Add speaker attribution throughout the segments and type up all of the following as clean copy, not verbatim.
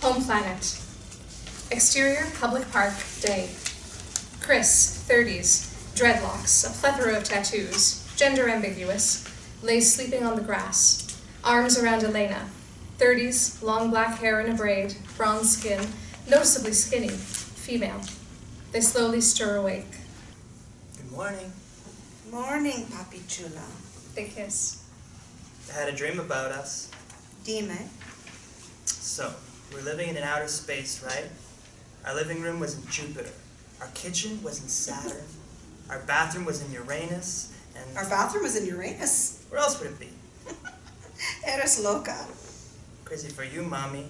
Speaker 1: Home planet. Exterior, public park, day. Kris, 30s, dreadlocks, a plethora of tattoos, gender ambiguous, lays sleeping on the grass, arms around Elena. 30s, long black hair in a braid, bronze skin, noticeably skinny, female. They slowly stir awake.
Speaker 2: Good morning.
Speaker 3: Morning, Papi Chula.
Speaker 1: They kiss.
Speaker 2: I had a dream about us.
Speaker 3: Dime.
Speaker 2: So, we're living in an outer space, right? Our living room was in Jupiter. Our kitchen was in Saturn. Our bathroom was in Uranus. And
Speaker 3: Our bathroom was in Uranus.
Speaker 2: where else would it be?
Speaker 3: Eres loca.
Speaker 2: Crazy for you, Mommy.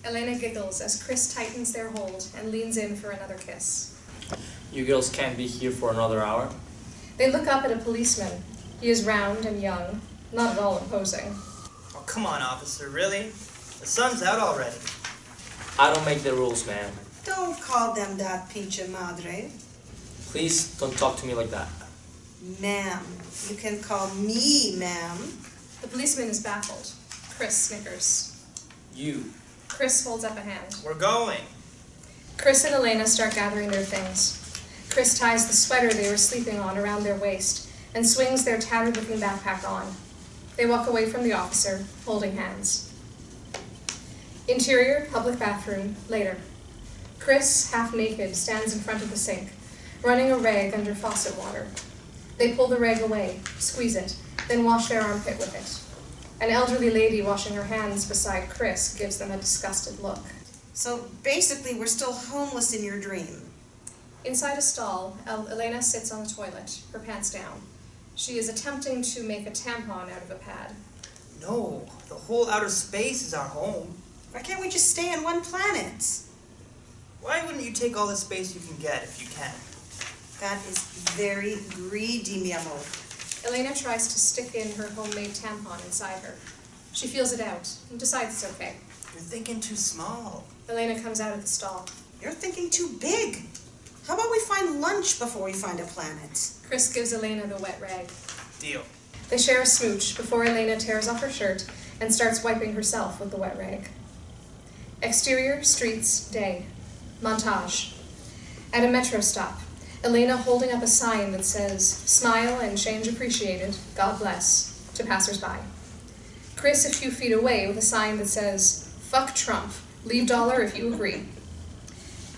Speaker 1: Elena giggles as Kris tightens their hold and leans in for another kiss.
Speaker 4: You girls can't be here for another hour?
Speaker 1: They look up at a policeman. He is round and young, not at all imposing.
Speaker 2: Oh, come on, officer, really? The sun's out already.
Speaker 4: I don't make the rules, ma'am.
Speaker 3: Don't call them that, pinche madre.
Speaker 4: Please don't talk to me like that.
Speaker 3: Ma'am. You can call me ma'am.
Speaker 1: The policeman is baffled. Kris snickers.
Speaker 4: You.
Speaker 1: Kris holds up a hand.
Speaker 2: We're going.
Speaker 1: Kris and Elena start gathering their things. Kris ties the sweater they were sleeping on around their waist and swings their tattered-looking backpack on. They walk away from the officer, holding hands. Interior, public bathroom, later. Kris, half naked, stands in front of the sink, running a rag under faucet water. They pull the rag away, squeeze it, then wash their armpit with it. An elderly lady washing her hands beside Kris gives them a disgusted look.
Speaker 3: So basically, we're still homeless in your dream.
Speaker 1: Inside a stall, Elena sits on the toilet, her pants down. She is attempting to make a tampon out of a pad.
Speaker 2: No, the whole outer space is our home.
Speaker 3: Why can't we just stay on one planet?
Speaker 2: Why wouldn't you take all the space you can get if you can?
Speaker 3: That is very greedy, mi amor.
Speaker 1: Elena tries to stick in her homemade tampon inside her. She feels it out and decides it's okay.
Speaker 2: You're thinking too small.
Speaker 1: Elena comes out of the stall.
Speaker 3: You're thinking too big. How about we find lunch before we find a planet?
Speaker 1: Kris gives Elena the wet rag.
Speaker 2: Deal.
Speaker 1: They share a smooch before Elena tears off her shirt and starts wiping herself with the wet rag. Exterior, streets, day. Montage. At a metro stop, Elena holding up a sign that says, "Smile and change appreciated, God bless," to passersby. Kris a few feet away with a sign that says, "Fuck Trump, leave dollar if you agree."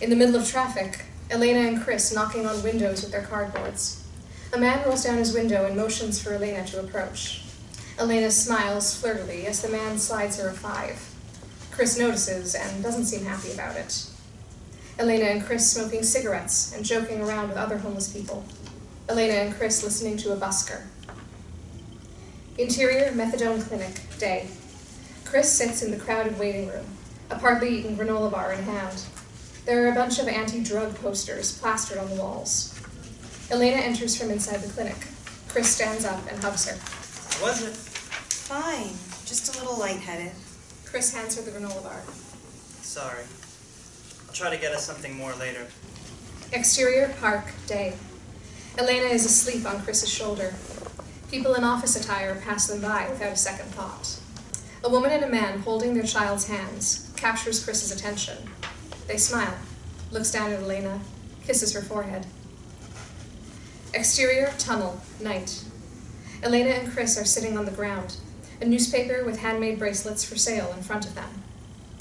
Speaker 1: In the middle of traffic, Elena and Kris knocking on windows with their cardboards. A man rolls down his window and motions for Elena to approach. Elena smiles flirtily as the man slides her a $5. Kris notices and doesn't seem happy about it. Elena and Kris smoking cigarettes and joking around with other homeless people. Elena and Kris listening to a busker. Interior, methadone clinic, day. Kris sits in the crowded waiting room, a partly eaten granola bar in hand. There are a bunch of anti-drug posters plastered on the walls. Elena enters from inside the clinic. Kris stands up and hugs her.
Speaker 2: How was it?
Speaker 3: Fine. Just a little lightheaded.
Speaker 1: Kris hands her the granola bar.
Speaker 2: Sorry. I'll try to get us something more later.
Speaker 1: Exterior, park, day. Elena is asleep on Kris's shoulder. People in office attire pass them by without a second thought. A woman and a man holding their child's hands captures Kris's attention. They smile, looks down at Elena, kisses her forehead. Exterior, tunnel, night. Elena and Kris are sitting on the ground, a newspaper with handmade bracelets for sale in front of them.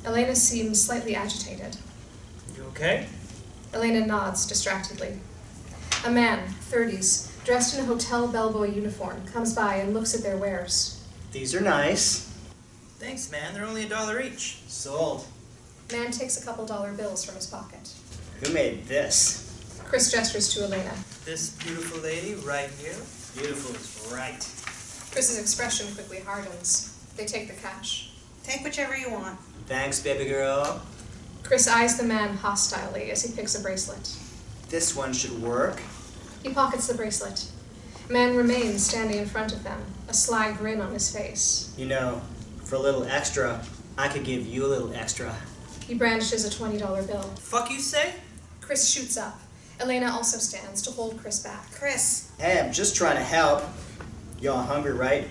Speaker 1: Elena seems slightly agitated.
Speaker 2: You okay?
Speaker 1: Elena nods distractedly. A man, 30s, dressed in a hotel bellboy uniform, comes by and looks at their wares.
Speaker 5: These are nice.
Speaker 2: Thanks, man. They're only $1 each.
Speaker 5: Sold.
Speaker 1: Man takes a couple dollar bills from his pocket.
Speaker 5: Who made this?
Speaker 1: Kris gestures to Elena.
Speaker 2: This beautiful lady right here.
Speaker 5: Beautiful is right.
Speaker 1: Kris's expression quickly hardens. They take the cash.
Speaker 3: Take whichever you want.
Speaker 5: Thanks, baby girl.
Speaker 1: Kris eyes the man hostilely as he picks a bracelet.
Speaker 5: This one should work.
Speaker 1: He pockets the bracelet. Man remains standing in front of them, a sly grin on his face.
Speaker 5: You know, for a little extra, I could give you a little extra.
Speaker 1: He brandishes a $20 bill.
Speaker 2: Fuck you say?
Speaker 1: Kris shoots up. Elena also stands to hold Kris back.
Speaker 3: Kris.
Speaker 5: Hey, I'm just trying to help. Y'all hungry, right?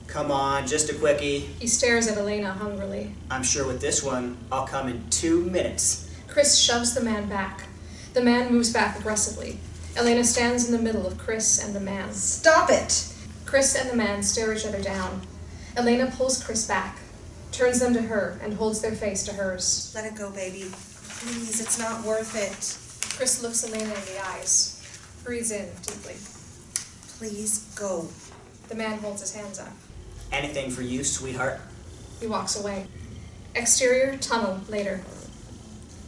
Speaker 5: Come on, just a quickie.
Speaker 1: He stares at Elena hungrily.
Speaker 5: I'm sure with this one, I'll come in 2 minutes.
Speaker 1: Kris shoves the man back. The man moves back aggressively. Elena stands in the middle of Kris and the man.
Speaker 3: Stop it!
Speaker 1: Kris and the man stare each other down. Elena pulls Kris back, turns them to her, and holds their face to hers.
Speaker 3: Let it go, baby. Please, it's not worth it.
Speaker 1: Kris looks Elena in the eyes, breathes in deeply.
Speaker 3: Please, go.
Speaker 1: The man holds his hands up.
Speaker 5: Anything for you, sweetheart?
Speaker 1: He walks away. Exterior tunnel later.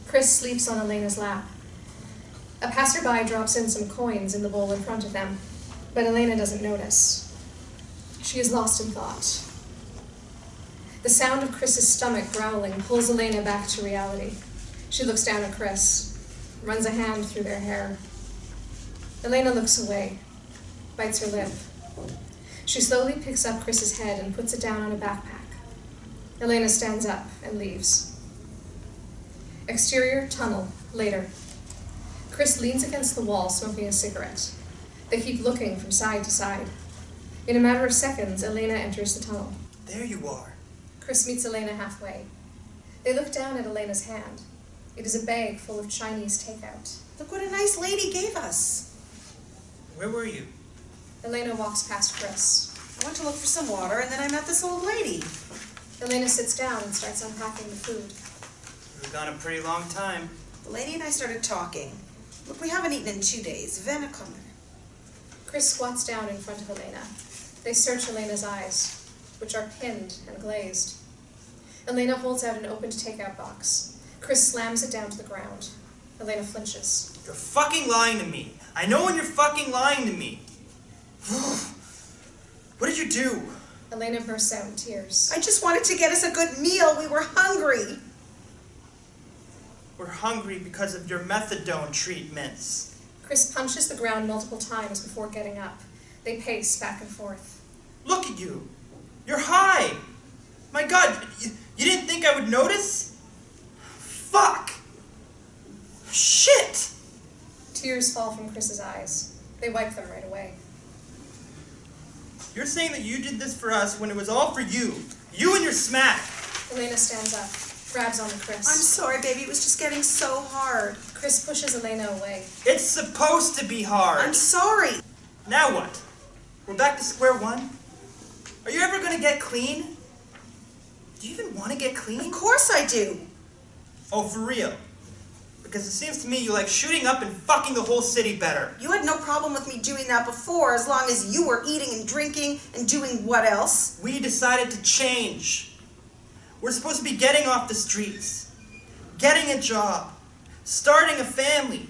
Speaker 1: Kris sleeps on Elena's lap. A passerby drops in some coins in the bowl in front of them, but Elena doesn't notice. She is lost in thought. The sound of Kris's stomach growling pulls Elena back to reality. She looks down at Kris, runs a hand through their hair. Elena looks away, bites her lip. She slowly picks up Kris's head and puts it down on a backpack. Elena stands up and leaves. Exterior tunnel later. Kris leans against the wall smoking a cigarette. They keep looking from side to side. In a matter of seconds, Elena enters the tunnel.
Speaker 2: There you are.
Speaker 1: Kris meets Elena halfway. They look down at Elena's hand. It is a bag full of Chinese takeout.
Speaker 3: Look what a nice lady gave us.
Speaker 2: Where were you?
Speaker 1: Elena walks past Kris.
Speaker 3: I went to look for some water, and then I met this old lady.
Speaker 1: Elena sits down and starts unpacking the food.
Speaker 2: We've gone a pretty long time.
Speaker 3: The lady and I started talking. Look, we haven't eaten in 2 days. Vena kommer.
Speaker 1: Kris squats down in front of Elena. They search Elena's eyes, which are pinned and glazed. Elena holds out an opened takeout box. Kris slams it down to the ground. Elena flinches.
Speaker 2: You're fucking lying to me. I know when you're fucking lying to me. What did you do?
Speaker 1: Elena bursts out in tears.
Speaker 3: I just wanted to get us a good meal. We were hungry.
Speaker 2: We're hungry because of your methadone treatments.
Speaker 1: Kris punches the ground multiple times before getting up. They pace back and forth.
Speaker 2: Look at you. You're high. My God, you didn't think I would notice? Fuck. Shit.
Speaker 1: Tears fall from Kris's eyes. They wipe them right away.
Speaker 2: You're saying that you did this for us when it was all for you. You and your smack.
Speaker 1: Elena stands up, grabs onto
Speaker 3: I'm
Speaker 1: Kris.
Speaker 3: sorry, baby. It was just getting so hard.
Speaker 1: Kris pushes Elena away.
Speaker 2: It's supposed to be hard.
Speaker 3: I'm sorry.
Speaker 2: Now what? We're back to square one? Are you ever going to get clean? Do you even want to get clean?
Speaker 3: Of course I do.
Speaker 2: Oh, for real? Because it seems to me you like shooting up and fucking the whole city better.
Speaker 3: You had no problem with me doing that before, as long as you were eating and drinking and doing what else?
Speaker 2: We decided to change. We're supposed to be getting off the streets, getting a job, starting a family.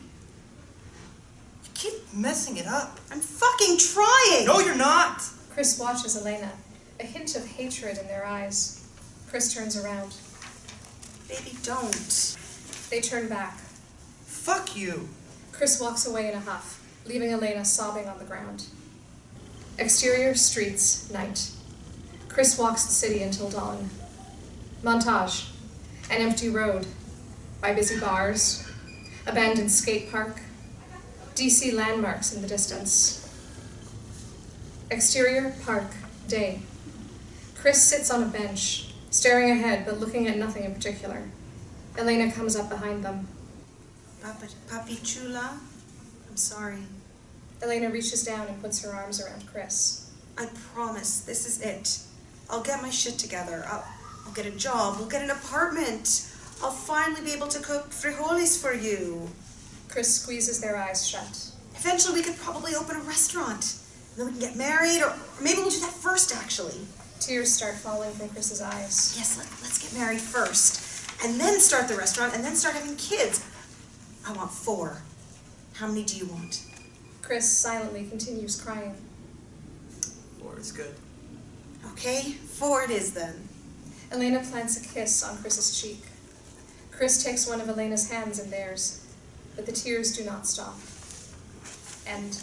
Speaker 2: You keep messing it up.
Speaker 3: I'm fucking trying.
Speaker 2: No, you're not.
Speaker 1: Kris watches Elena, a hint of hatred in their eyes. Kris turns around.
Speaker 3: Baby, don't.
Speaker 1: They turn back.
Speaker 2: Fuck you.
Speaker 1: Kris walks away in a huff, leaving Elena sobbing on the ground. Exterior streets, night. Kris walks the city until dawn. Montage. An empty road. By busy bars. Abandoned skate park. DC landmarks in the distance. Exterior park, day. Kris sits on a bench, staring ahead but looking at nothing in particular. Elena comes up behind them.
Speaker 3: Papi chula, I'm sorry.
Speaker 1: Elena reaches down and puts her arms around Kris.
Speaker 3: I promise, this is it. I'll get my shit together. I'll get a job. We'll get an apartment. I'll finally be able to cook frijoles for you.
Speaker 1: Kris squeezes their eyes shut.
Speaker 3: Eventually, we could probably open a restaurant. And then we can get married, or maybe we'll do that first, actually.
Speaker 1: Tears start falling from Kris's eyes.
Speaker 3: Yes, let's get married first. And then start the restaurant, and then start having kids. I want 4. How many do you want?
Speaker 1: Kris silently continues crying.
Speaker 2: 4 is good.
Speaker 3: Okay, 4 it is then.
Speaker 1: Elena plants a kiss on Kris's cheek. Kris takes one of Elena's hands in theirs, but the tears do not stop. End.